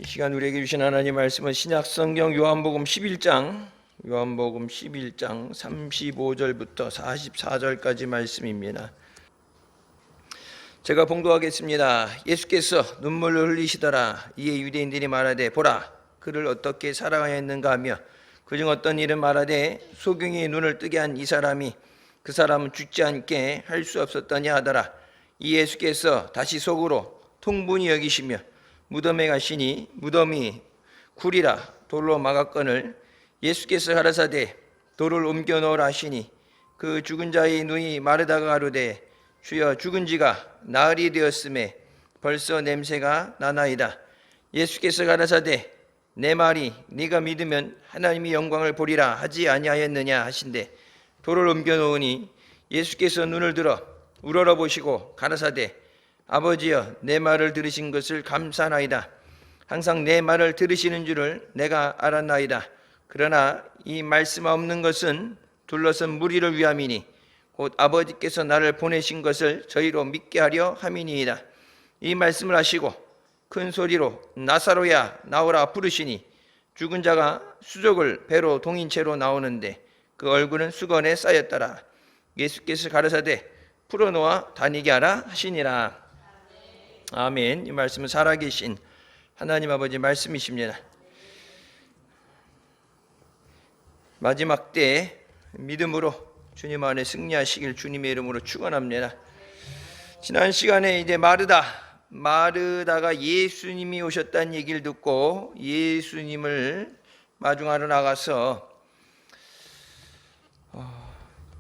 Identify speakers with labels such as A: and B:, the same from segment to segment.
A: 이 시간 우리에게 주신 하나님 말씀은 신약성경 요한복음 11장 35절부터 44절까지 말씀입니다. 제가 봉독하겠습니다. 예수께서 눈물을 흘리시더라. 이에 유대인들이 말하되 보라 그를 어떻게 사랑하였는가 하며 그중 어떤 이는 말하되 소경이 눈을 뜨게 한 이 사람이 그 사람은 죽지 않게 할 수 없었더냐 하더라. 이 예수께서 다시 속으로 통분히 여기시며 무덤에 가시니 무덤이 굴이라 돌로 막았거늘 예수께서 가라사대 돌을 옮겨 놓으라 하시니 그 죽은 자의 눈이 마르다가 가로되 주여 죽은 지가 나흘이 되었음에 벌써 냄새가 나나이다. 예수께서 가라사대 내 말이 네가 믿으면 하나님의 영광을 보리라 하지 아니하였느냐 하신대 돌을 옮겨 놓으니 예수께서 눈을 들어 우러러 보시고 가라사대 아버지여 내 말을 들으신 것을 감사하나이다. 항상 내 말을 들으시는 줄을 내가 알았나이다. 그러나 이 말씀 없는 것은 둘러선 무리를 위함이니 곧 아버지께서 나를 보내신 것을 저희로 믿게 하려 함이니이다. 이 말씀을 하시고 큰 소리로 나사로야 나오라 부르시니 죽은 자가 수족을 배로 동인 채로 나오는데 그 얼굴은 수건에 쌓였더라. 예수께서 가라사대 풀어놓아 다니게 하라 하시니라. 아멘. 이 말씀은 살아계신 하나님 아버지 말씀이십니다. 마지막 때 믿음으로 주님 안에 승리하시길 주님의 이름으로 축원합니다. 지난 시간에 이제 마르다가 예수님이 오셨다는 얘기를 듣고 예수님을 마중하러 나가서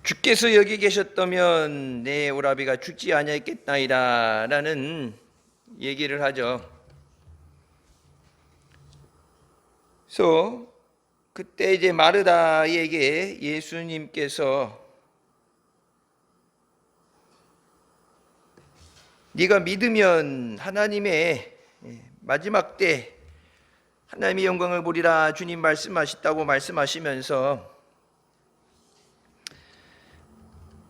A: 주께서 여기 계셨다면 내 오라비가 죽지 아니하였겠나이다 라는 얘기를 하죠. 그래서 그때 이제 마르다에게 예수님께서 네가 믿으면 하나님의 마지막 때 하나님의 영광을 보리라 주님 말씀하셨다고 말씀하시면서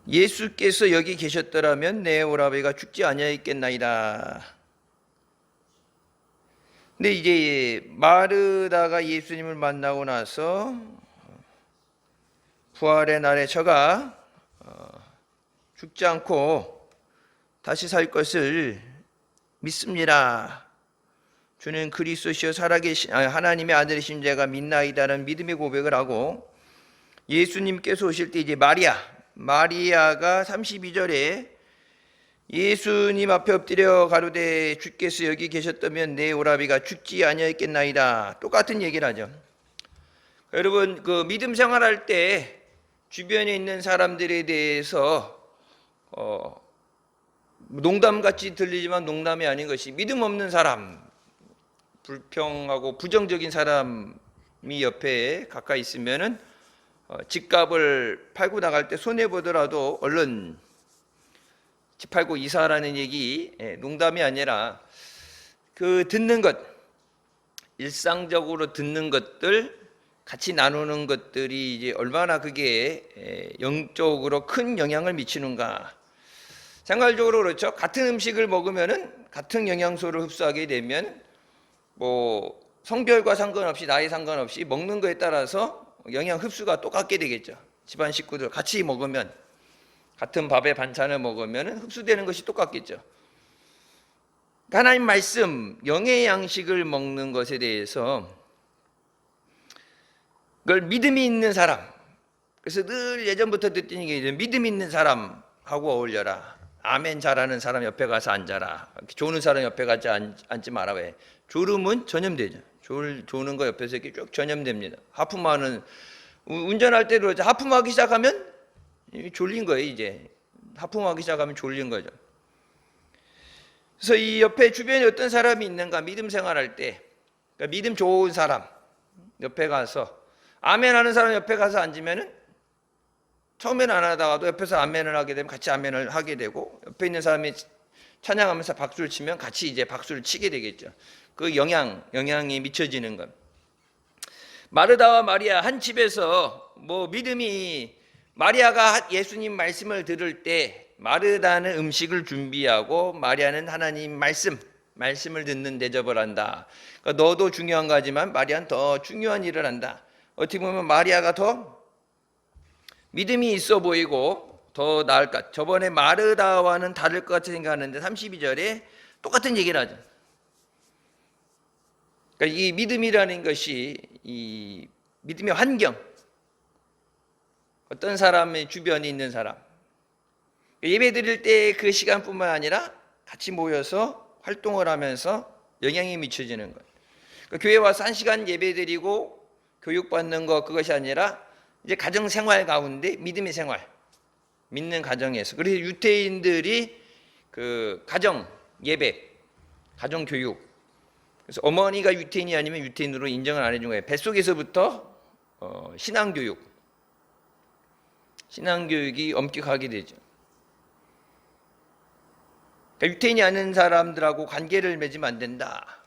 A: 예수께서 여기 계셨더라면 내 오라비가 죽지 아니하였겠나이다. 근데 이제 마르다가 예수님을 만나고 나서 부활의 날에 저가 죽지 않고 다시 살 것을 믿습니다. 주는 그리스도시요 살아계신 하나님의 아들이신 자가 믿나이다는 믿음의 고백을 하고 예수님께서 오실 때 이제 마리아가 32절에 예수님 앞에 엎드려 가로되 주께서 여기 계셨다면 내 오라비가 죽지 아니하였겠나이다. 똑같은 얘기를 하죠. 여러분 그 믿음 생활할 때 주변에 있는 사람들에 대해서 농담같이 들리지만 농담이 아닌 것이 믿음 없는 사람, 불평하고 부정적인 사람이 옆에 가까이 있으면은 집값을 팔고 나갈 때 손해보더라도 얼른 집 팔고 이사하라는 얘기, 농담이 아니라 그 듣는 것, 일상적으로 듣는 것들 같이 나누는 것들이 이제 얼마나 그게 영적으로 큰 영향을 미치는가. 생활적으로 그렇죠. 같은 음식을 먹으면은 같은 영양소를 흡수하게 되면 뭐 성별과 상관없이 나이 상관없이 먹는 거에 따라서 영양 흡수가 똑같게 되겠죠. 집안 식구들 같이 먹으면 같은 밥에 반찬을 먹으면 흡수되는 것이 똑같겠죠. 하나님 말씀 영의 양식을 먹는 것에 대해서 그걸 믿음이 있는 사람, 그래서 늘 예전부터 듣던 얘기죠. 믿음 있는 사람하고 어울려라. 아멘 잘하는 사람 옆에 가서 앉아라. 조는 사람 옆에 가지 앉지 마라. 왜? 졸음은 전염되죠. 조는 거 옆에서 이렇게 쭉 전염됩니다. 하품하는 운전할 때도 하품하기 시작하면 졸린 거예요. 이제 하품하기 시작하면 졸린 거죠. 그래서 이 옆에 주변에 어떤 사람이 있는가 믿음 생활할 때, 그러니까 믿음 좋은 사람 옆에 가서 아멘 하는 사람 옆에 가서 앉으면은 처음에는 안 하다가도 옆에서 아멘을 하게 되면 같이 아멘을 하게 되고 옆에 있는 사람이 찬양하면서 박수를 치면 같이 이제 박수를 치게 되겠죠. 그 영향이 미쳐지는 것. 마르다와 마리아 한 집에서 뭐 믿음이 마리아가 예수님 말씀을 들을 때 마르다는 음식을 준비하고 마리아는 하나님 말씀 말씀을 듣는 대접을 한다. 그러니까 너도 중요한 거지만 마리아는 더 중요한 일을 한다. 어떻게 보면 마리아가 더 믿음이 있어 보이고 더 나을 것. 저번에 마르다와는 다를 것 같이 생각하는데 32절에 똑같은 얘기를 하죠. 그러니까 이 믿음이라는 것이 이 믿음의 환경, 어떤 사람의 주변에 있는 사람, 예배 드릴 때 그 시간뿐만 아니라 같이 모여서 활동을 하면서 영향이 미쳐지는 것. 그러니까 교회 와서 1시간 예배 드리고 교육받는 것, 그것이 아니라 이제 가정 생활 가운데 믿음의 생활, 믿는 가정에서. 그래서 유태인들이 그 가정 예배, 가정 교육, 그래서 어머니가 유태인이 아니면 유태인으로 인정을 안 해준 거예요. 뱃속에서부터 신앙교육이 엄격하게 되죠. 그러니까 유태인이 아닌 사람들하고 관계를 맺으면 안 된다.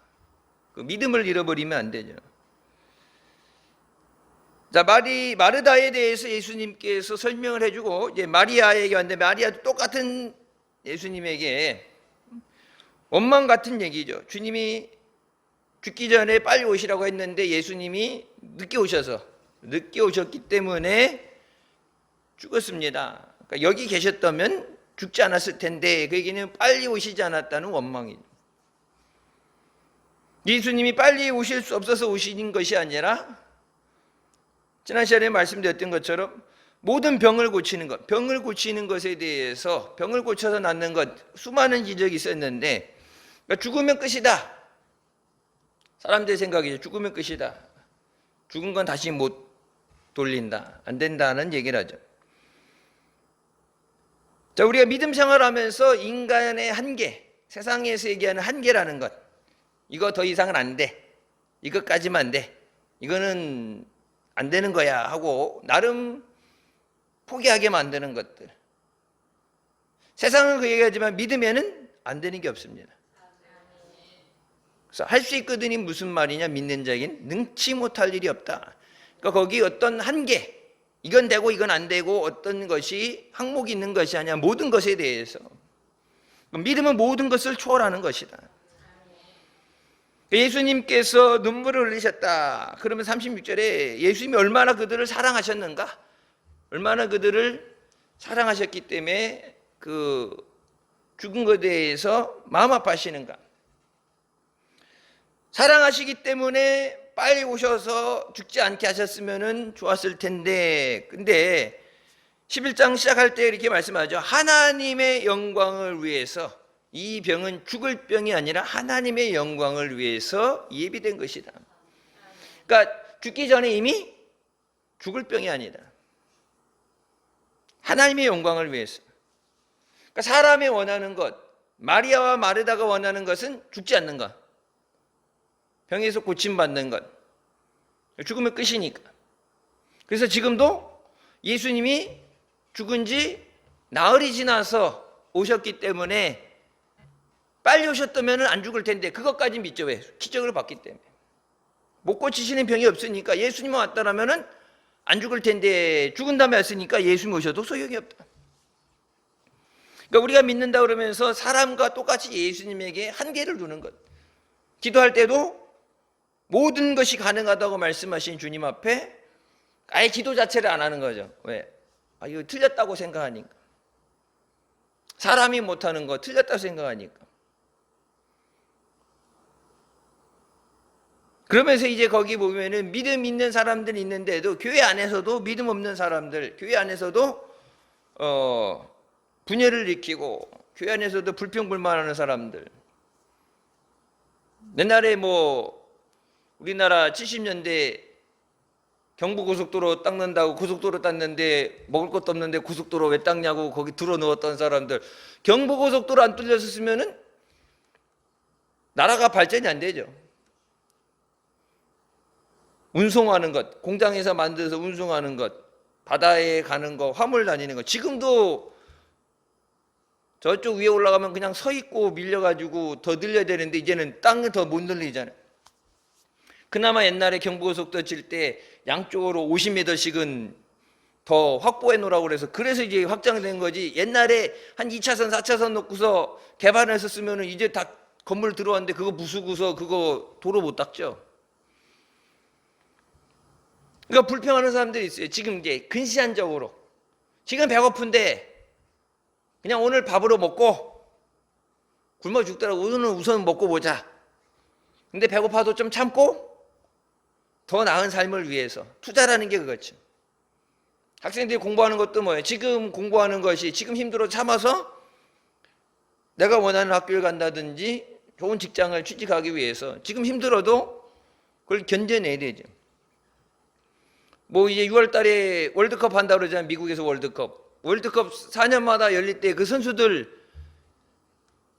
A: 그 믿음을 잃어버리면 안 되죠. 자, 마르다에 대해서 예수님께서 설명을 해주고 이제 마리아에게 왔는데 마리아도 똑같은 예수님에게 원망 같은 얘기죠. 주님이 죽기 전에 빨리 오시라고 했는데 예수님이 늦게 오셨기 때문에 죽었습니다. 그러니까 여기 계셨다면 죽지 않았을 텐데 그 얘기는 빨리 오시지 않았다는 원망이죠. 예수님이 빨리 오실 수 없어서 오신 것이 아니라 지난 시간에 말씀드렸던 것처럼 모든 병을 고치는 것에 대해서 병을 고쳐서 낫는 것 수많은 기적이 있었는데 그러니까 죽으면 끝이다. 사람들의 생각이죠. 죽으면 끝이다. 죽은 건 다시 못 돌린다. 안 된다는 얘기를 하죠. 자, 우리가 믿음 생활하면서 인간의 한계, 세상에서 얘기하는 한계라는 것, 이거 더 이상은 안 돼. 이것까지만 안 돼. 이거는 안 되는 거야 하고 나름 포기하게 만드는 것들. 세상은 그 얘기하지만 믿음에는 안 되는 게 없습니다. 그래서 할 수 있거든이 무슨 말이냐? 믿는 자에겐 능치 못할 일이 없다. 그러니까 거기 어떤 한계, 이건 되고 이건 안 되고 어떤 것이 항목이 있는 것이 아니라 모든 것에 대해서. 믿음은 모든 것을 초월하는 것이다. 예수님께서 눈물을 흘리셨다. 그러면 36절에 예수님이 얼마나 그들을 사랑하셨는가? 얼마나 그들을 사랑하셨기 때문에 그 죽은 것에 대해서 마음 아파하시는가? 사랑하시기 때문에 빨리 오셔서 죽지 않게 하셨으면 좋았을 텐데, 근데 11장 시작할 때 이렇게 말씀하죠. 하나님의 영광을 위해서, 이 병은 죽을 병이 아니라 하나님의 영광을 위해서 예비된 것이다. 그러니까 죽기 전에 이미 죽을 병이 아니다. 하나님의 영광을 위해서. 그러니까 사람이 원하는 것, 마리아와 마르다가 원하는 것은 죽지 않는 것, 병에서 고침받는 것, 죽으면 끝이니까. 그래서 지금도 예수님이 죽은 지 나흘이 지나서 오셨기 때문에 빨리 오셨다면 안 죽을 텐데 그것까지 믿죠. 왜? 기적을 봤기 때문에. 못 고치시는 병이 없으니까 예수님만 왔다라면 안 죽을 텐데 죽은 다음에 왔으니까 예수님 오셔도 소용이 없다. 그러니까 우리가 믿는다 그러면서 사람과 똑같이 예수님에게 한계를 두는 것. 기도할 때도 모든 것이 가능하다고 말씀하신 주님 앞에 아예 기도 자체를 안 하는 거죠. 왜? 이거 틀렸다고 생각하니까. 사람이 못하는 거 틀렸다고 생각하니까. 그러면서 이제 거기 보면은 믿음 있는 사람들이 있는데도 교회 안에서도 믿음 없는 사람들, 교회 안에서도 분열을 일으키고 교회 안에서도 불평불만하는 사람들. 옛날에 우리나라 70년대 경부고속도로 닦는다고 고속도로 닦는데 먹을 것도 없는데 고속도로 왜 닦냐고 거기 들어 누웠던 사람들. 경부고속도로 안 뚫렸었으면은 나라가 발전이 안 되죠. 운송하는 것, 공장에서 만들어서 운송하는 것, 바다에 가는 거, 화물 다니는 거. 지금도 저쪽 위에 올라가면 그냥 서 있고 밀려가지고 더 늘려야 되는데 이제는 땅을 더 못 늘리잖아요. 그나마 옛날에 경부고속도로 칠 때 양쪽으로 50m씩은 더 확보해 놓으라고 그래서 이제 확장된 거지. 옛날에 한 2차선, 4차선 놓고서 개발을 했었으면 이제 다 건물 들어왔는데 그거 부수고서 그거 도로 못 닦죠. 그러니까 불평하는 사람들이 있어요. 지금 이제 근시안적으로 지금 배고픈데 그냥 오늘 밥으로 먹고 굶어 죽더라도 오늘은 우선 먹고 보자. 근데 배고파도 좀 참고 더 나은 삶을 위해서 투자라는 게 그거죠. 학생들이 공부하는 것도 뭐예요? 지금 공부하는 것이 지금 힘들어 참아서 내가 원하는 학교를 간다든지 좋은 직장을 취직하기 위해서 지금 힘들어도 그걸 견뎌내야 되죠. 뭐 이제 6월 달에 월드컵 한다고 그러잖아요. 미국에서 월드컵 4년마다 열릴 때 그 선수들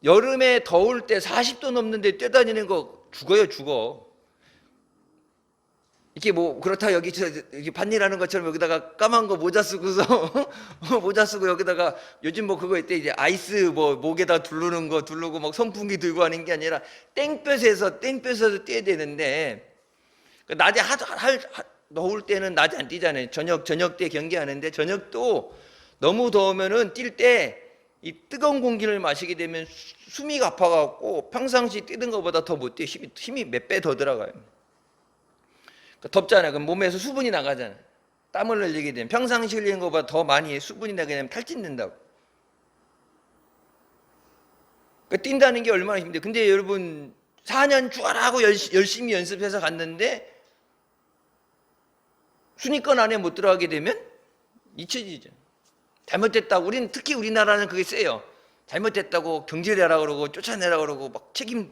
A: 여름에 더울 때 40도 넘는데 뛰어다니는 거 죽어. 이렇게 뭐 그렇다 여기 이렇게 밭일하는 것처럼 여기다가 까만 거 모자 쓰고서 모자 쓰고 여기다가 요즘 뭐 그거 있대 이제 아이스 뭐 목에다 두르고 막 선풍기 들고 하는 게 아니라 땡볕에서 뛰어야 되는데 낮에 더울 때는 낮에 안 뛰잖아요. 저녁 때 경기하는데 저녁도 너무 더우면은 뛸 때 이 뜨거운 공기를 마시게 되면 숨이 가파갖고 평상시 뛰는 것보다 더 못 뛰어. 힘이 몇 배 더 들어가요. 덥잖아요. 그럼 몸에서 수분이 나가잖아요. 땀을 흘리게 되면 평상시 흘리는 것보다 더 많이 수분이 나게 되면 탈진된다고. 그러니까 뛴다는 게 얼마나 힘들어요. 근데 여러분 4년 죽어라고 열심히 연습해서 갔는데 순위권 안에 못 들어가게 되면 잊혀지죠. 잘못됐다고. 특히 우리나라는 그게 세요. 잘못됐다고 경질해라 그러고 쫓아내라 그러고 막 책임.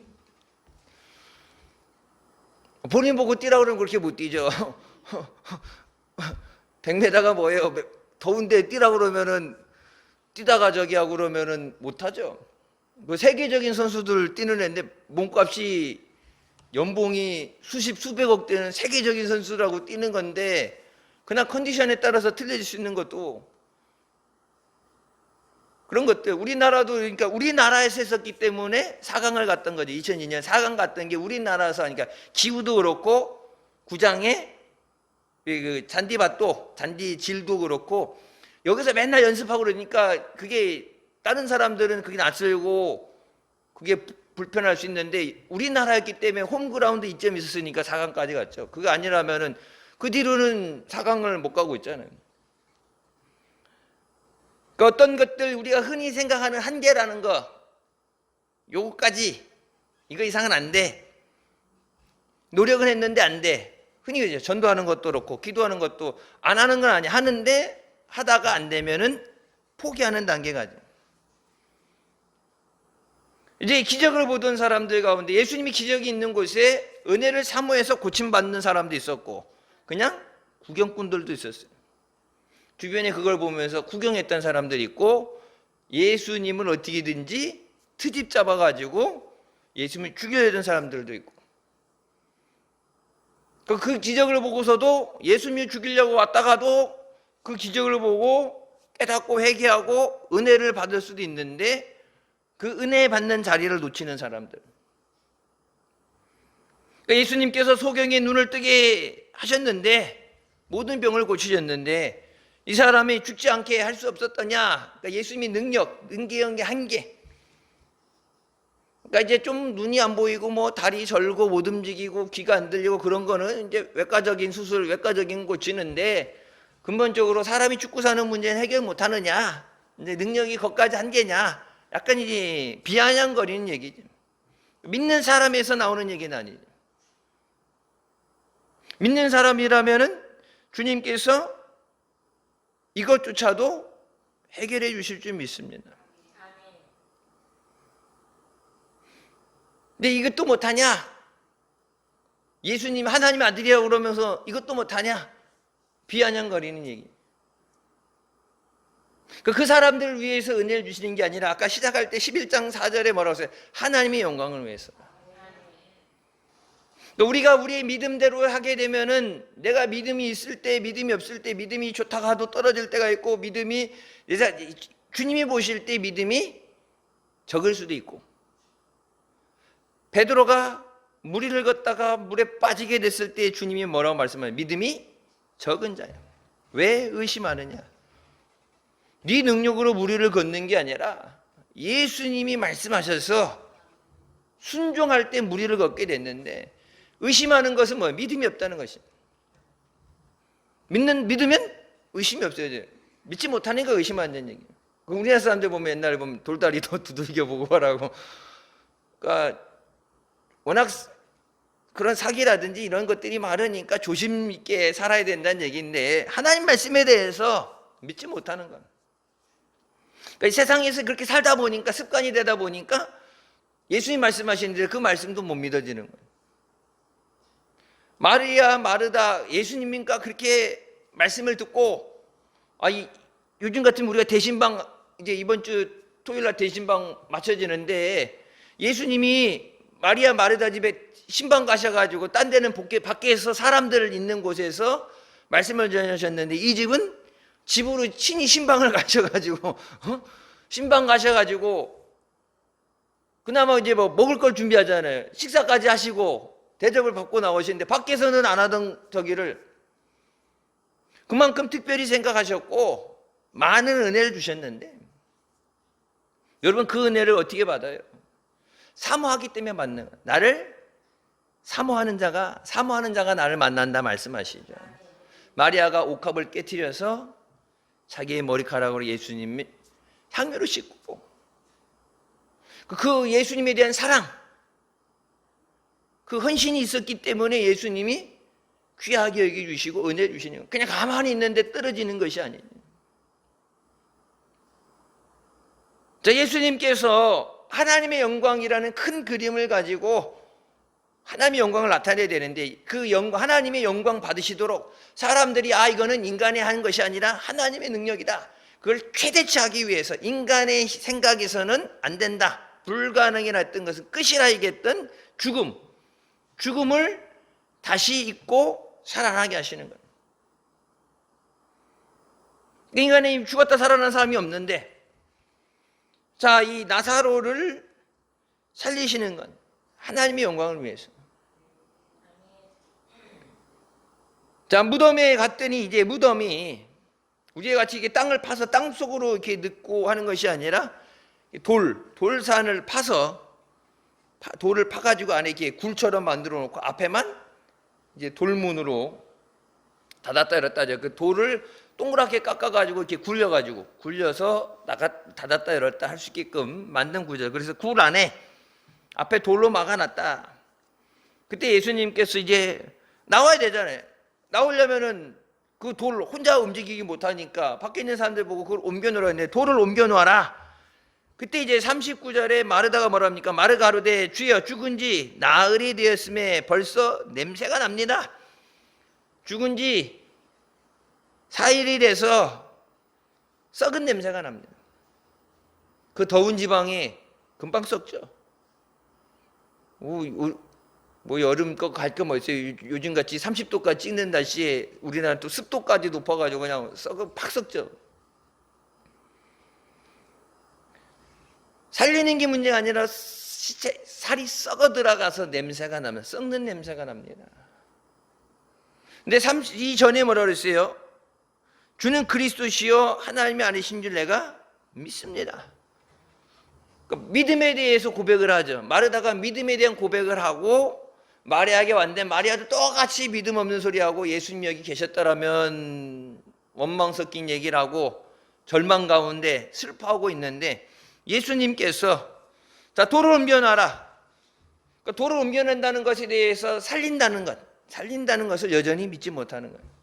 A: 본인 보고 뛰라 그러면 그렇게 못 뛰죠. 100m가 뭐예요? 더운데 뛰라 그러면은 뛰다가 저기 하고 그러면은 못 하죠. 그 세계적인 선수들 뛰는 애인데 몸값이 연봉이 수백억 되는 세계적인 선수라고 뛰는 건데 그냥 컨디션에 따라서 틀려질 수 있는 것도 그런 것들. 우리나라도 그러니까 우리나라에서 했었기 때문에 4강을 갔던 거죠. 2002년 4강 갔던 게 우리나라에서 하니까 기후도 그렇고 구장에 그 잔디밭도 잔디 질도 그렇고 여기서 맨날 연습하고 그러니까 그게 다른 사람들은 그게 낯설고 그게 불편할 수 있는데 우리나라였기 때문에 홈그라운드 이점이 있었으니까 4강까지 갔죠. 그게 아니라면은 그 뒤로는 4강을 못 가고 있잖아요. 그 어떤 것들 우리가 흔히 생각하는 한계라는 거 요거까지 이거 이상은 안 돼. 노력은 했는데 안 돼. 흔히 그러죠. 전도하는 것도 그렇고 기도하는 것도 안 하는 건 아니야. 하는데 하다가 안 되면은 포기하는 단계가 죠. 이제 기적을 보던 사람들 가운데 예수님이 기적이 있는 곳에 은혜를 사모해서 고침받는 사람도 있었고 그냥 구경꾼들도 있었어요. 주변에 그걸 보면서 구경했던 사람들이 있고 예수님을 어떻게든지 트집 잡아가지고 예수님을 죽여야 되는 사람들도 있고 그 기적을 보고서도 예수님을 죽이려고 왔다가도 그 기적을 보고 깨닫고 회개하고 은혜를 받을 수도 있는데 그 은혜 받는 자리를 놓치는 사람들. 그러니까 예수님께서 소경의 눈을 뜨게 하셨는데 모든 병을 고치셨는데 이 사람이 죽지 않게 할 수 없었더냐? 그러니까 예수님이 능계한 게 한계. 그러니까 이제 좀 눈이 안 보이고 뭐 다리 절고 못 움직이고 귀가 안 들리고 그런 거는 이제 외과적인 수술, 외과적인 고치는데 근본적으로 사람이 죽고 사는 문제는 해결 못 하느냐? 이제 능력이 거기까지 한계냐? 약간 이제 비아냥거리는 얘기죠. 믿는 사람에서 나오는 얘기는 아니죠. 믿는 사람이라면은 주님께서 이것조차도 해결해 주실 줄 믿습니다. 근데 이것도 못하냐? 예수님 하나님 아들이라고 그러면서 이것도 못하냐? 비아냥거리는 얘기. 그 사람들을 위해서 은혜를 주시는 게 아니라 아까 시작할 때 11장 4절에 뭐라고 했어요? 하나님의 영광을 위해서. 우리가 우리의 믿음대로 하게 되면은 내가 믿음이 있을 때 믿음이 없을 때 믿음이 좋다가 하도 떨어질 때가 있고 믿음이 주님이 보실 때 믿음이 적을 수도 있고 베드로가 물 위를 걷다가 물에 빠지게 됐을 때 주님이 뭐라고 말씀하세요? 믿음이 적은 자야. 왜 의심하느냐? 네 능력으로 물 위를 걷는 게 아니라 예수님이 말씀하셔서 순종할 때 무리를 걷게 됐는데 의심하는 것은 뭐예요? 믿음이 없다는 것입니다. 믿으면 의심이 없어야 돼요. 믿지 못하니까 의심한다는 얘기예요. 우리나라 사람들 보면 옛날에 보면 돌다리도 두들겨 보고 하라고. 그러니까 워낙 그런 사기라든지 이런 것들이 많으니까 조심 있게 살아야 된다는 얘기인데 하나님 말씀에 대해서 믿지 못하는 거예요. 그러니까 이 세상에서 그렇게 살다 보니까 습관이 되다 보니까 예수님 말씀하시는데 그 말씀도 못 믿어지는 거예요. 마리아 마르다 예수님인가 그렇게 말씀을 듣고 요즘 같으면 우리가 대신방 이제 이번 주 토요일 날 대신방 맞춰지는데 예수님이 마리아 마르다 집에 신방 가셔가지고 딴 데는 밖에서 사람들 있는 곳에서 말씀을 전하셨는데 이 집은 집으로 친히 신방을 가셔가지고 신방 가셔가지고 그나마 이제 뭐 먹을 걸 준비하잖아요. 식사까지 하시고 대접을 받고 나오시는데 밖에서는 안 하던 저기를 그만큼 특별히 생각하셨고 많은 은혜를 주셨는데 여러분 그 은혜를 어떻게 받아요? 사모하기 때문에 받는 거예요. 나를 사모하는 자가 나를 만난다 말씀하시죠. 마리아가 옥합을 깨트려서 자기의 머리카락으로 예수님이 향유를 씻고 그 예수님에 대한 사랑 그 헌신이 있었기 때문에 예수님이 귀하게 여겨주시고 은혜 주시는 거예요. 그냥 가만히 있는데 떨어지는 것이 아니에요. 자, 예수님께서 하나님의 영광이라는 큰 그림을 가지고 하나님의 영광을 나타내야 되는데 그 영광, 하나님의 영광 받으시도록 사람들이 이거는 인간이 한 것이 아니라 하나님의 능력이다. 그걸 최대치 하기 위해서 인간의 생각에서는 안 된다. 불가능이라 했던 것은 끝이라 얘기했던 죽음을 다시 잊고 살아나게 하시는 거예요. 인간이 죽었다 살아난 사람이 없는데 자, 이 나사로를 살리시는 건 하나님의 영광을 위해서. 자, 무덤에 갔더니 이제 무덤이 우리가 같이 이게 땅을 파서 땅 속으로 이렇게 넣고 하는 것이 아니라 돌산을 파서 돌을 파가지고 안에 이렇게 굴처럼 만들어 놓고 앞에만 이제 돌문으로 닫았다 열었다 그 돌을 동그랗게 깎아가지고 이렇게 굴려서 닫았다 열었다 할 수 있게끔 만든 구조. 그래서 굴 안에 앞에 돌로 막아놨다. 그때 예수님께서 이제 나와야 되잖아요. 나오려면은 그 돌 혼자 움직이기 못하니까 밖에 있는 사람들 보고 그걸 옮겨놓으라 했는데 돌을 옮겨놓아라. 그때 이제 39절에 마르다가 뭐랍니까? 마르가 가로되 주여 죽은 지 나흘이 되었음에 벌써 냄새가 납니다. 죽은 지 4일이 돼서 썩은 냄새가 납니다. 그 더운 지방에 금방 썩죠. 뭐 여름 거 갈 거 뭐 있어요. 요즘같이 30도까지 찍는 날씨에 우리나라는 또 습도까지 높아가지고 그냥 팍 썩죠. 살리는 게 문제가 아니라 살이 썩어 들어가서 냄새가 나면 썩는 냄새가 납니다. 근데 이전에 뭐라 그랬어요? 주는 그리스도시요 하나님이 아니신 줄 내가 믿습니다. 그러니까 믿음에 대해서 고백을 하죠. 마르다가 믿음에 대한 고백을 하고 마리아에게 왔는데 마리아도 똑같이 믿음 없는 소리하고 예수님 여기 계셨다라면 원망 섞인 얘기를 하고 절망 가운데 슬퍼하고 있는데 예수님께서 자 돌을 옮겨놔라. 그러니까 돌을 옮겨낸다는 것에 대해서 살린다는 것을 여전히 믿지 못하는 거예요.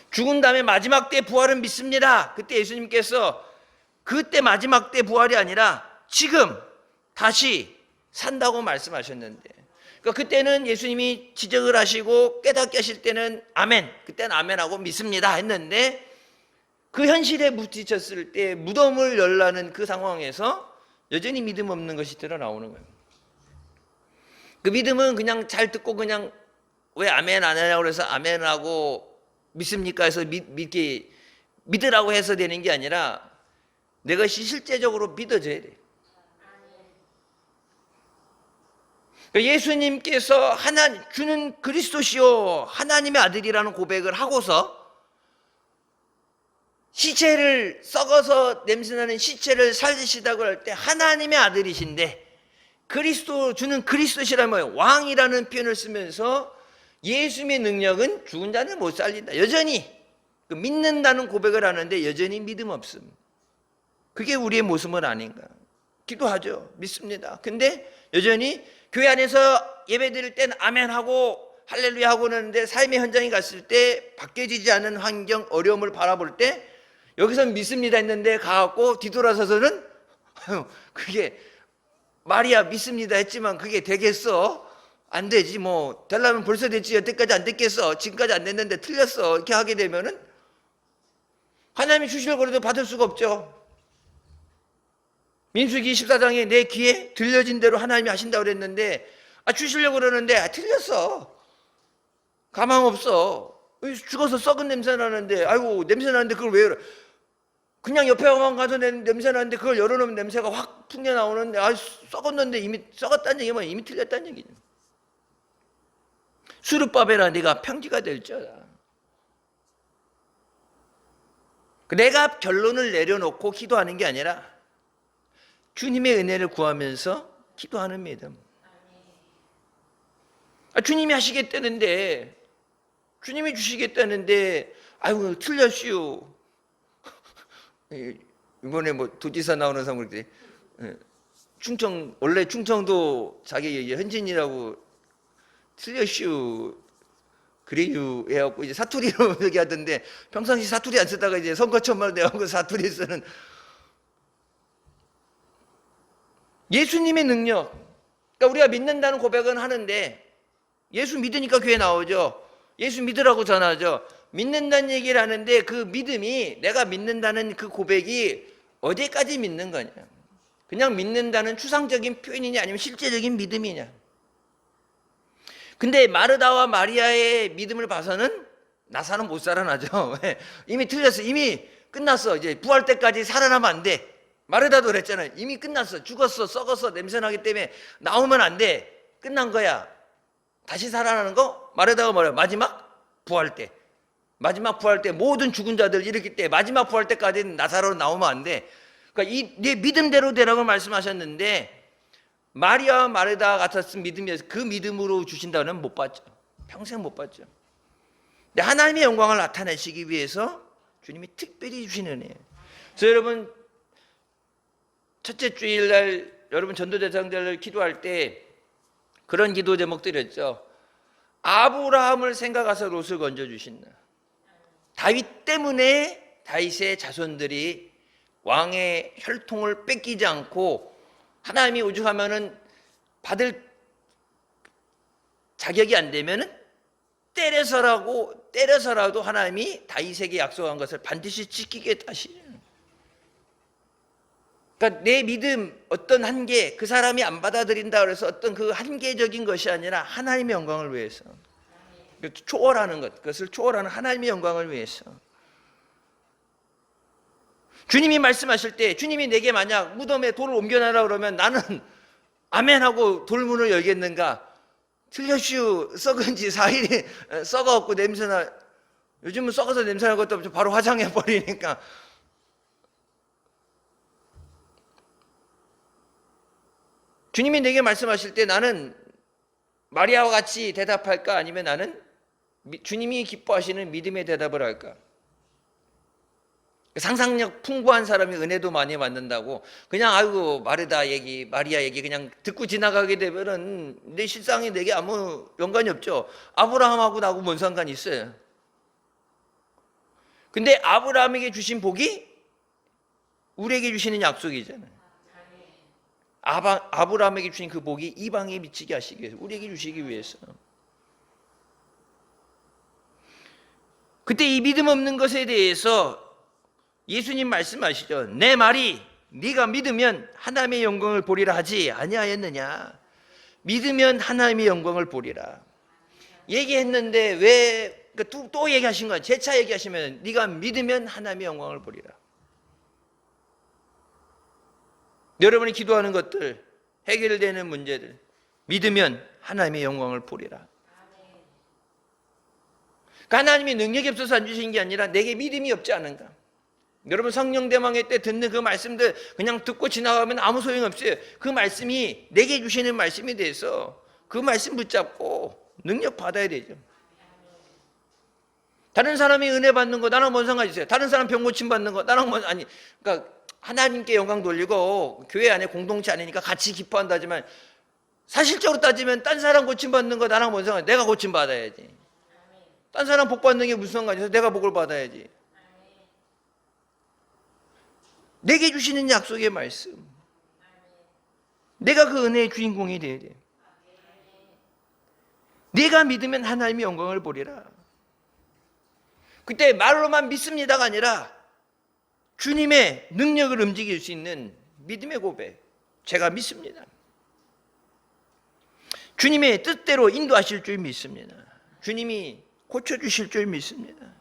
A: 죽은 다음에 마지막 때 부활은 믿습니다. 그때 예수님께서 그때 마지막 때 부활이 아니라 지금 다시 산다고 말씀하셨는데 그러니까 그때는 예수님이 지적을 하시고 깨닫게 하실 때는 아멘, 그때는 아멘하고 믿습니다 했는데 그 현실에 부딪혔을 때 무덤을 열라는 그 상황에서 여전히 믿음 없는 것이 드러나오는 거예요. 그 믿음은 그냥 잘 듣고 그냥 왜 아멘 안 하냐고 그래서 아멘하고 믿습니까 해서 믿으라고 해서 되는 게 아니라 내 것이 실제적으로 믿어져야 돼요. 예수님께서 주는 그리스도시요 하나님의 아들이라는 고백을 하고서 시체를 썩어서 냄새나는 시체를 살리시다고 할 때 하나님의 아들이신데 그리스도 주는 그리스도시라면 왕이라는 표현을 쓰면서 예수님의 능력은 죽은 자는 못 살린다. 여전히 믿는다는 고백을 하는데 여전히 믿음 없음. 그게 우리의 모습은 아닌가. 기도하죠. 믿습니다. 근데 여전히 교회 안에서 예배 드릴 땐 아멘하고 할렐루야 하고 그러는데 삶의 현장에 갔을 때 바뀌어지지 않은 환경, 어려움을 바라볼 때 여기서는 믿습니다 했는데 가갖고 뒤돌아서서는 그게 말이야 믿습니다 했지만 그게 되겠어? 안 되지. 뭐 되려면 벌써 됐지. 여태까지 안 됐겠어. 지금까지 안 됐는데 틀렸어. 이렇게 하게 되면은 하나님이 주시려고 그래도 받을 수가 없죠. 민수기 24장에 내 귀에 들려진 대로 하나님이 하신다고 그랬는데 주시려고 그러는데 틀렸어. 가망 없어. 죽어서 썩은 냄새 나는데 아이고 냄새 나는데 그걸 왜 열어? 그냥 옆에만 가서 냄새 나는데 그걸 열어놓으면 냄새가 확 풍겨 나오는데 썩었는데 이미 썩었다는 얘기면 이미 틀렸다는 얘기죠. 수르바벨아 네가 평지가 될지어다. 내가 결론을 내려놓고 기도하는 게 아니라 주님의 은혜를 구하면서 기도하는 믿음. 주님이 하시겠다는데 주님이 주시겠다는데 아이고 틀렸슈. 이번에 뭐 도지사 나오는 사람 그랬더니 충청 원래 충청도 자기 현진이라고 틀렸슈 그래유 해갖고 이제 사투리로 얘기하던데 평상시 사투리 안 쓰다가 이제 선거천말 내갖고 사투리 쓰는 예수님의 능력. 그러니까 우리가 믿는다는 고백은 하는데 예수 믿으니까 교회 나오죠. 예수 믿으라고 전하죠. 믿는다는 얘기를 하는데 그 믿음이 내가 믿는다는 그 고백이 어디까지 믿는 거냐. 그냥 믿는다는 추상적인 표현이냐 아니면 실제적인 믿음이냐. 근데 마르다와 마리아의 믿음을 봐서는 나사는 못 살아나죠. 이미 틀렸어. 이미 끝났어. 이제 부활 때까지 살아나면 안 돼. 마르다도 그랬잖아요. 이미 끝났어. 죽었어. 썩었어. 냄새나기 때문에 나오면 안 돼. 끝난 거야. 다시 살아나는 거? 마르다가 뭐래요? 마지막 부활 때. 마지막 부활 때 모든 죽은 자들 일으킬 때 마지막 부활 때까지는 나사로 나오면 안 돼. 그러니까 네 믿음대로 되라고 말씀하셨는데 마리아와 마르다 같았은 믿음이어서 그 믿음으로 주신다는 못 받죠. 평생 못 받죠. 근데 하나님의 영광을 나타내시기 위해서 주님이 특별히 주시는 은혜예요. 그래서 여러분 첫째 주일날 여러분 전도대상들 기도할 때 그런 기도 제목 드렸죠. 아브라함을 생각하사 롯을 건져주신다. 다윗 때문에 다윗의 자손들이 왕의 혈통을 뺏기지 않고 하나님이 오죽하면은 받을 자격이 안 되면은 때려서라도 하나님이 다윗에게 약속한 것을 반드시 지키겠다 하시는. 그러니까 내 믿음 어떤 한계 그 사람이 안 받아들인다 그래서 어떤 그 한계적인 것이 아니라 하나님의 영광을 위해서 초월하는 것, 그것을 초월하는 하나님의 영광을 위해서. 주님이 말씀하실 때 주님이 내게 만약 무덤에 돌을 옮겨놔라 그러면 나는 아멘하고 돌문을 열겠는가? 틀렸슈. 썩은 지 4일이 썩어갖고 냄새나. 요즘은 썩어서 냄새날 것도 없죠. 바로 화장해버리니까. 주님이 내게 말씀하실 때 나는 마리아와 같이 대답할까? 아니면 나는 주님이 기뻐하시는 믿음의 대답을 할까? 상상력 풍부한 사람이 은혜도 많이 받는다고 그냥 아이고 마리아 얘기 그냥 듣고 지나가게 되면은 내 실상이 내게 아무 연관이 없죠. 아브라함하고 나하고 뭔 상관이 있어요. 근데 아브라함에게 주신 복이 우리에게 주시는 약속이잖아요. 아브라함에게 주신 그 복이 이방에 미치게 하시기 위해서 우리에게 주시기 위해서. 그때 이 믿음 없는 것에 대해서 예수님 말씀하시죠. 내 말이 네가 믿으면 하나님의 영광을 보리라 하지 아니하였느냐. 믿으면 하나님의 영광을 보리라 얘기했는데 왜 또 얘기하신 거야. 재차 얘기하시면 네가 믿으면 하나님의 영광을 보리라. 여러분이 기도하는 것들 해결되는 문제들 믿으면 하나님의 영광을 보리라. 그러니까 하나님이 능력이 없어서 안 주신 게 아니라 내게 믿음이 없지 않은가. 여러분 성령 대망의 때 듣는 그 말씀들 그냥 듣고 지나가면 아무 소용없어요. 그 말씀이 내게 주시는 말씀이 돼서 그 말씀 붙잡고 능력 받아야 되죠. 다른 사람이 은혜 받는 거 나랑 뭔 상관이 있어요? 다른 사람 병 고침 받는 거 나랑 뭔 아니 그러니까 하나님께 영광 돌리고 교회 안에 공동체 아니니까 같이 기뻐한다지만 사실적으로 따지면 딴 사람 고침 받는 거 나랑 뭔 상관이? 내가 고침 받아야지. 딴 사람 복 받는 게 무슨 상관이 있어? 내가 복을 받아야지. 내게 주시는 약속의 말씀, 내가 그 은혜의 주인공이 돼야 돼. 내가 믿으면 하나님의 영광을 보리라. 그때 말로만 믿습니다가 아니라 주님의 능력을 움직일 수 있는 믿음의 고백. 제가 믿습니다. 주님의 뜻대로 인도하실 줄 믿습니다. 주님이 고쳐주실 줄 믿습니다.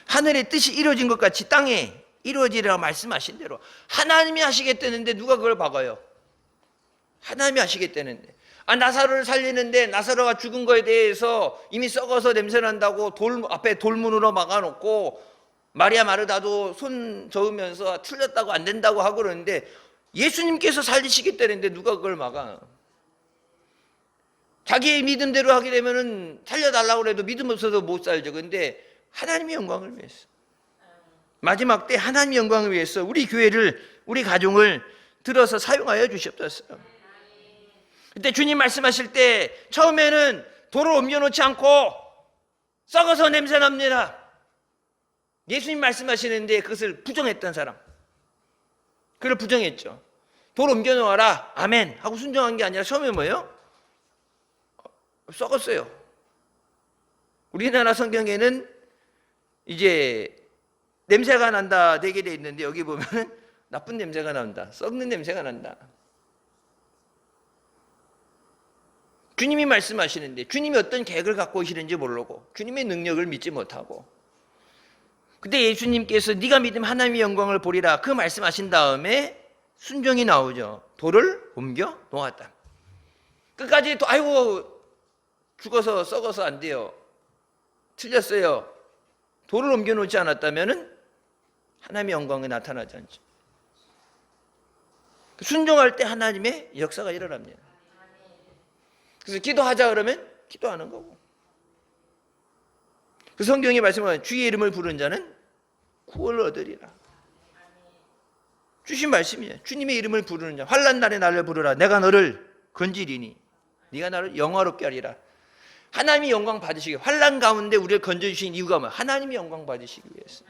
A: 하늘의 뜻이 이루어진 것 같이 땅에 이루어지리라고 말씀하신 대로 하나님이 하시겠다는데 누가 그걸 박아요? 하나님이 하시겠다는데. 나사로를 살리는데 나사로가 죽은 거에 대해서 이미 썩어서 냄새난다고 앞에 돌문으로 막아놓고 마리아 마르다도 손 저으면서 틀렸다고 안 된다고 하고 그러는데 예수님께서 살리시겠다는데 누가 그걸 막아? 자기의 믿음대로 하게 되면은 살려달라고 해도 믿음 없어서 못 살죠. 근데 하나님의 영광을 위해서 마지막 때 하나님의 영광을 위해서 우리 교회를 우리 가정을 들어서 사용하여 주시옵소서. 그때 주님 말씀하실 때 처음에는 돌을 옮겨놓지 않고 썩어서 냄새 납니다. 예수님 말씀하시는데 그것을 부정했던 사람, 그걸 부정했죠. 돌 옮겨놓아라 아멘 하고 순종한 게 아니라 처음에 뭐예요? 썩었어요. 우리나라 성경에는 이제 냄새가 난다 되게 돼 있는데 여기 보면은 나쁜 냄새가 난다, 썩는 냄새가 난다. 주님이 말씀하시는데 주님이 어떤 계획을 갖고 오시는지 모르고 주님의 능력을 믿지 못하고 그때 예수님께서 네가 믿으면 하나님의 영광을 보리라 그 말씀하신 다음에 순종이 나오죠. 돌을 옮겨 놓았다. 끝까지 아이고 죽어서 썩어서 안 돼요. 틀렸어요. 돌을 옮겨 놓지 않았다면 하나님의 영광이 나타나지 않죠. 순종할 때 하나님의 역사가 일어납니다. 그래서 기도하자 그러면 기도하는 거고. 그 성경의 말씀은 주의 이름을 부르는 자는 구원을 얻으리라. 주신 말씀이에요. 주님의 이름을 부르는 자, 환난 날에 나를 부르라. 내가 너를 건지리니 네가 나를 영화롭게 하리라. 하나님이 영광 받으시기, 환난 가운데 우리를 건져주신 이유가 뭐야? 하나님이 영광 받으시기 위해서.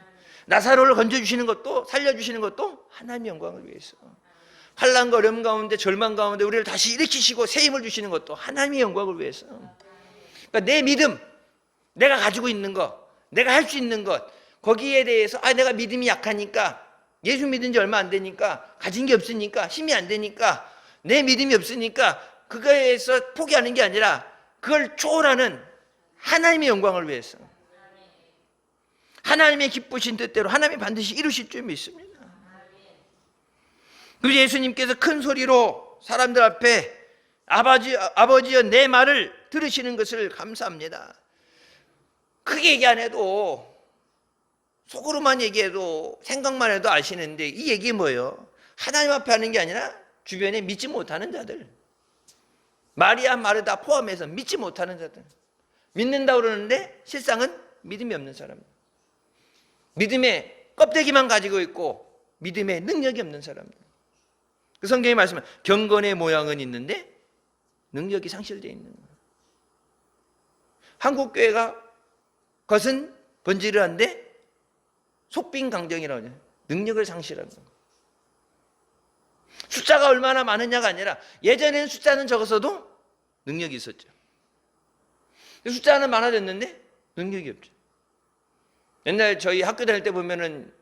A: 나사로를 건져주시는 것도 살려주시는 것도 하나님의 영광을 위해서. 환난과 어려움 가운데 절망 가운데 우리를 다시 일으키시고 새 힘을 주시는 것도 하나님의 영광을 위해서. 그러니까 내 믿음, 내가 가지고 있는 것, 내가 할 수 있는 것, 거기에 대해서 내가 믿음이 약하니까, 예수 믿은 지 얼마 안 되니까, 가진 게 없으니까, 힘이 안 되니까, 내 믿음이 없으니까 그거에서 포기하는 게 아니라 그걸 초월하는 하나님의 영광을 위해서, 하나님의 기쁘신 뜻대로 하나님이 반드시 이루실 줄 믿습니다. 그래서 예수님께서 큰 소리로 사람들 앞에 아버지여 내 말을 들으시는 것을 감사합니다. 크게 얘기 안 해도 속으로만 얘기해도 생각만 해도 아시는데 이 얘기 뭐예요? 하나님 앞에 하는 게 아니라 주변에 믿지 못하는 자들, 마리아 마르다 포함해서 믿지 못하는 자들, 믿는다고 그러는데 실상은 믿음이 없는 사람, 믿음의 껍데기만 가지고 있고 믿음의 능력이 없는 사람들. 그 성경이 말씀은 경건의 모양은 있는데 능력이 상실되어 있는 거예요. 한국 교회가 것은 번지르한데 속빈강정이라고 하죠. 능력을 상실하는 거예요. 숫자가 얼마나 많으냐가 아니라 예전에는 숫자는 적었어도 능력이 있었죠. 숫자는 많아졌는데 능력이 없죠. 옛날 저희 학교 다닐 때 보면은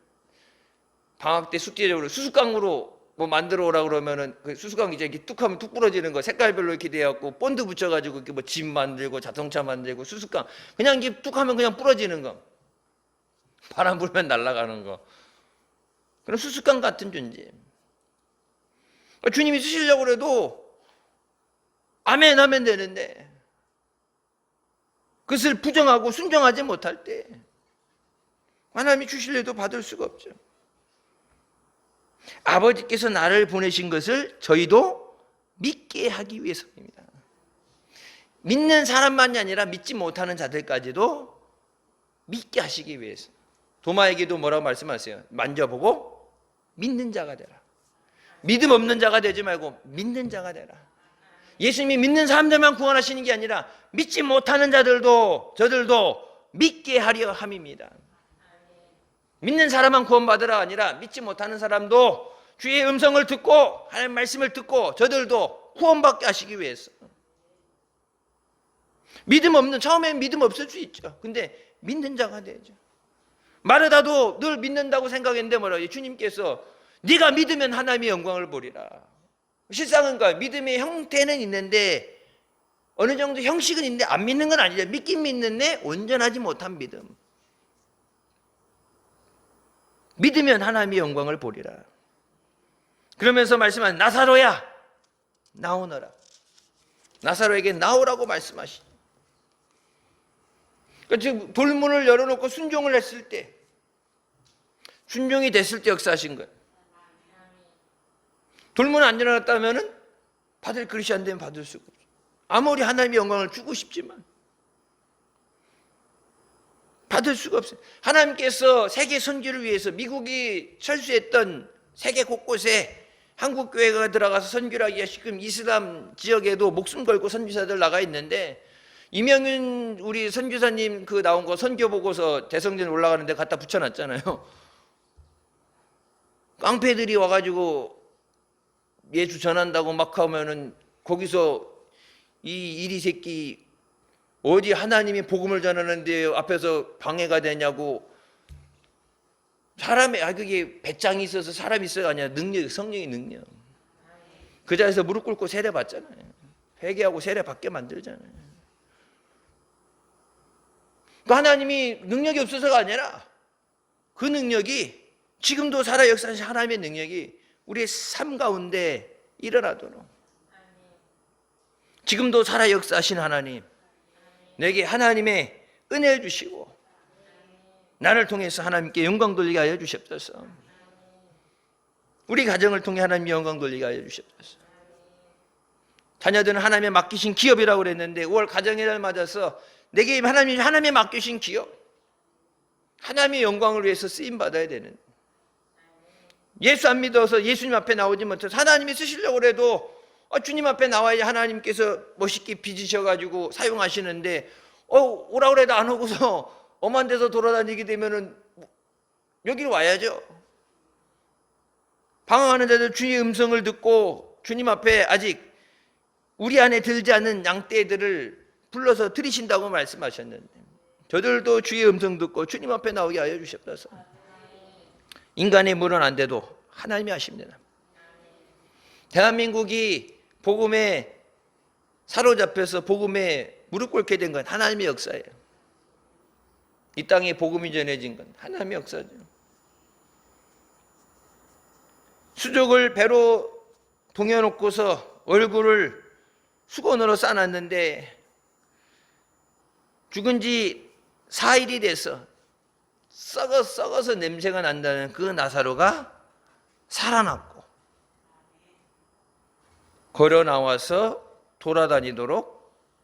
A: 방학 때 숙제적으로 수수깡으로 뭐 만들어 오라고 그러면은 그 수수깡 이제 이렇게 뚝 하면 뚝 부러지는 거 색깔별로 이렇게 돼갖고 본드 붙여가지고 이렇게 뭐 집 만들고 자동차 만들고 수수깡 그냥 이렇게 뚝 하면 그냥 부러지는 거, 바람 불면 날아가는 거, 그런 수수깡 같은 존재. 주님이 쓰시려고 해도 아멘 하면 되는데 그것을 부정하고 순종하지 못할 때 하나님이 주실래도 받을 수가 없죠. 아버지께서 나를 보내신 것을 저희도 믿게 하기 위해서입니다. 믿는 사람만이 아니라 믿지 못하는 자들까지도 믿게 하시기 위해서. 도마에게도 뭐라고 말씀하세요? 만져보고 믿는 자가 되라. 믿음 없는 자가 되지 말고 믿는 자가 되라. 예수님이 믿는 사람들만 구원하시는 게 아니라 믿지 못하는 자들도 저들도 믿게 하려 함입니다. 믿는 사람만 구원받으라 아니라 믿지 못하는 사람도 주의 음성을 듣고 하나님의 말씀을 듣고 저들도 구원받게 하시기 위해서. 믿음 없는, 처음엔 믿음 없을 수 있죠. 근데 믿는 자가 되죠. 마르다도 늘 믿는다고 생각했는데 뭐라고? 주님께서 네가 믿으면 하나님의 영광을 보리라. 실상은 믿음의 형태는 있는데 어느 정도 형식은 있는데 안 믿는 건 아니죠. 믿긴 믿는데 온전하지 못한 믿음. 믿으면 하나님의 영광을 보리라. 그러면서 말씀하신 나사로야 나오너라. 나사로에게 나오라고 말씀하시죠. 그러니까 돌문을 열어놓고 순종을 했을 때, 순종이 됐을 때 역사하신 거예요. 돌문 안 열어놨다면 받을 그릇이 안 되면 받을 수가 없어요. 아무리 하나님의 영광을 주고 싶지만 받을 수가 없어요. 하나님께서 세계 선교를 위해서 미국이 철수했던 세계 곳곳에 한국교회가 들어가서 선교를 하기 위해 지금 이슬람 지역에도 목숨 걸고 선교사들 나가 있는데, 이명윤 우리 선교사님 그 나온 거 선교 보고서 대성전 올라가는데 갖다 붙여놨잖아요. 깡패들이 와가지고 예수 전한다고 막 하면은 거기서 이 이리 새끼 어디 하나님이 복음을 전하는데 앞에서 방해가 되냐고. 사람의 그게 배짱이 있어서 사람이 있어야 아니야. 능력, 성령의 능력. 그 자리에서 무릎 꿇고 세례 받잖아요. 회개하고 세례 받게 만들잖아요. 그 하나님이 능력이 없어서가 아니라 그 능력이 지금도 살아 역사하신 하나님의 능력이 우리의 삶 가운데 일어나도록, 지금도 살아 역사하신 하나님, 내게 하나님의 은혜를 주시고 나를 통해서 하나님께 영광 돌리게 하여 주시옵소서. 우리 가정을 통해 하나님의 영광 돌리게 하여 주시옵소서. 자녀들은 하나님의 맡기신 기업이라고 그랬는데 5월 가정의 날 맞아서 내게 하나님의 맡기신 기업, 하나님의 영광을 위해서 쓰임 받아야 되는, 예수 안 믿어서 예수님 앞에 나오지 못해서 하나님이 쓰시려고 해도 주님 앞에 나와야 하나님께서 멋있게 빚으셔가지고 사용하시는데 오라고 그래도 안 오고서 엄한 데서 돌아다니게 되면은 여기로 와야죠. 방황하는 자들 주의 음성을 듣고 주님 앞에 아직 우리 안에 들지 않는 양떼들을 불러서 들이신다고 말씀하셨는데, 저들도 주의 음성 듣고 주님 앞에 나오게 하여 주시옵소서. 인간의 물은 안 돼도 하나님이 하십니다. 대한민국이 복음에 사로잡혀서 복음에 무릎 꿇게 된 건 하나님의 역사예요. 이 땅에 복음이 전해진 건 하나님의 역사죠. 수족을 배로 동여놓고서 얼굴을 수건으로 싸놨는데 죽은 지 4일이 돼서 썩어서 냄새가 난다는 그 나사로가 살아났고 걸어 나와서 돌아다니도록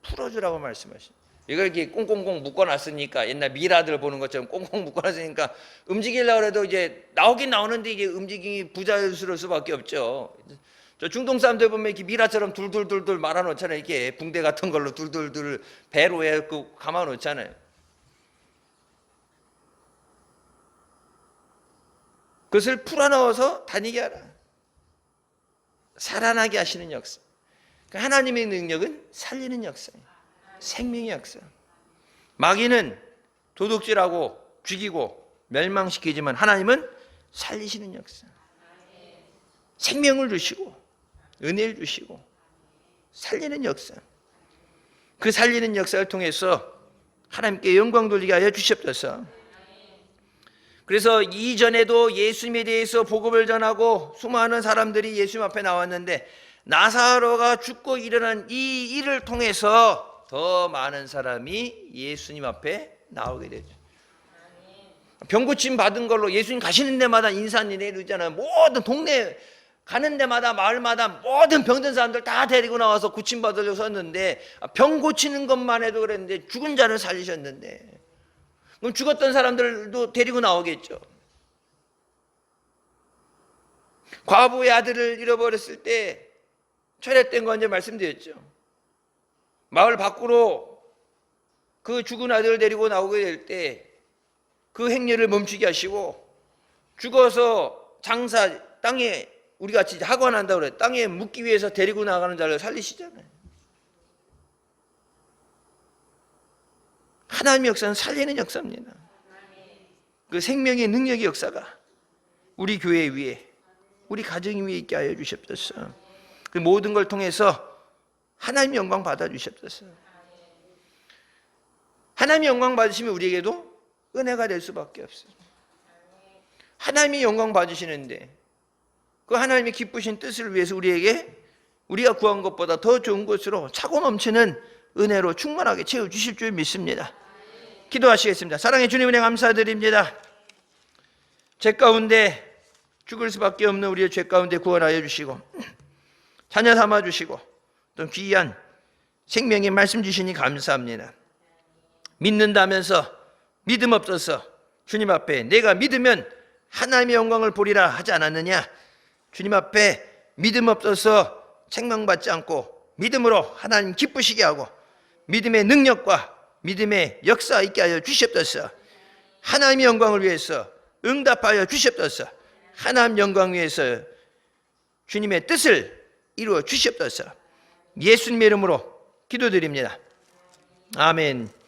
A: 풀어주라고 말씀하십니다. 이걸 이렇게 꽁꽁꽁 묶어놨으니까, 옛날 미라들 보는 것처럼 꽁꽁 묶어놨으니까 움직이려고 해도 이제 나오긴 나오는데 이게 움직임이 부자연스러울 수밖에 없죠. 저 중동 사람들 보면 이렇게 미라처럼 둘둘둘둘 말아놓잖아요. 이렇게 붕대 같은 걸로 둘둘둘 배로 해갖고 감아놓잖아요. 그것을 풀어넣어서 다니게 하라. 살아나게 하시는 역사. 하나님의 능력은 살리는 역사예요. 생명의 역사. 마귀는 도둑질하고 죽이고 멸망시키지만 하나님은 살리시는 역사. 생명을 주시고 은혜를 주시고 살리는 역사. 그 살리는 역사를 통해서 하나님께 영광 돌리게 하여 주시옵소서. 그래서 이전에도 예수님에 대해서 복음을 전하고 수많은 사람들이 예수님 앞에 나왔는데, 나사로가 죽고 일어난 이 일을 통해서 더 많은 사람이 예수님 앞에 나오게 되죠. 병 고침 받은 걸로 예수님 가시는 데마다 인산이네 이러잖아요. 모든 동네 가는 데마다 마을마다 모든 병든 사람들 다 데리고 나와서 고침 받으려고 썼는데, 병 고치는 것만 해도 그랬는데 죽은 자를 살리셨는데, 그럼 죽었던 사람들도 데리고 나오겠죠. 과부의 아들을 잃어버렸을 때 철회된 거 이제 말씀드렸죠. 마을 밖으로 그 죽은 아들을 데리고 나오게 될 때 그 행렬을 멈추게 하시고, 죽어서 장사 땅에 우리 같이 하관한다고 그래, 땅에 묻기 위해서 데리고 나가는 자를 살리시잖아요. 하나님의 역사는 살리는 역사입니다. 그 생명의 능력의 역사가 우리 교회 위에, 우리 가정 위에 있게 하여 주시옵소서. 그 모든 걸 통해서 하나님의 영광 받아 주시옵소서. 하나님의 영광 받으시면 우리에게도 은혜가 될 수밖에 없어요. 하나님이 영광 받으시는데 그 하나님의 기쁘신 뜻을 위해서 우리에게 우리가 구한 것보다 더 좋은 것으로 차고 넘치는 은혜로 충만하게 채워주실 줄 믿습니다. 기도하시겠습니다. 사랑의 주님, 은혜 감사드립니다. 죄 가운데 죽을 수밖에 없는 우리의 죄 가운데 구원하여 주시고 자녀 삼아 주시고 또 귀한 생명의 말씀 주시니 감사합니다. 믿는다면서 믿음 없어서 주님 앞에 내가 믿으면 하나님의 영광을 보리라 하지 않았느냐? 주님 앞에 믿음 없어서 책망받지 않고 믿음으로 하나님 기쁘시게 하고 믿음의 능력과 믿음의 역사 있게 하여 주시옵소서. 하나님의 영광을 위해서 응답하여 주시옵소서. 하나님 영광 위해서 주님의 뜻을 이루어 주시옵소서. 예수님의 이름으로 기도드립니다. 아멘.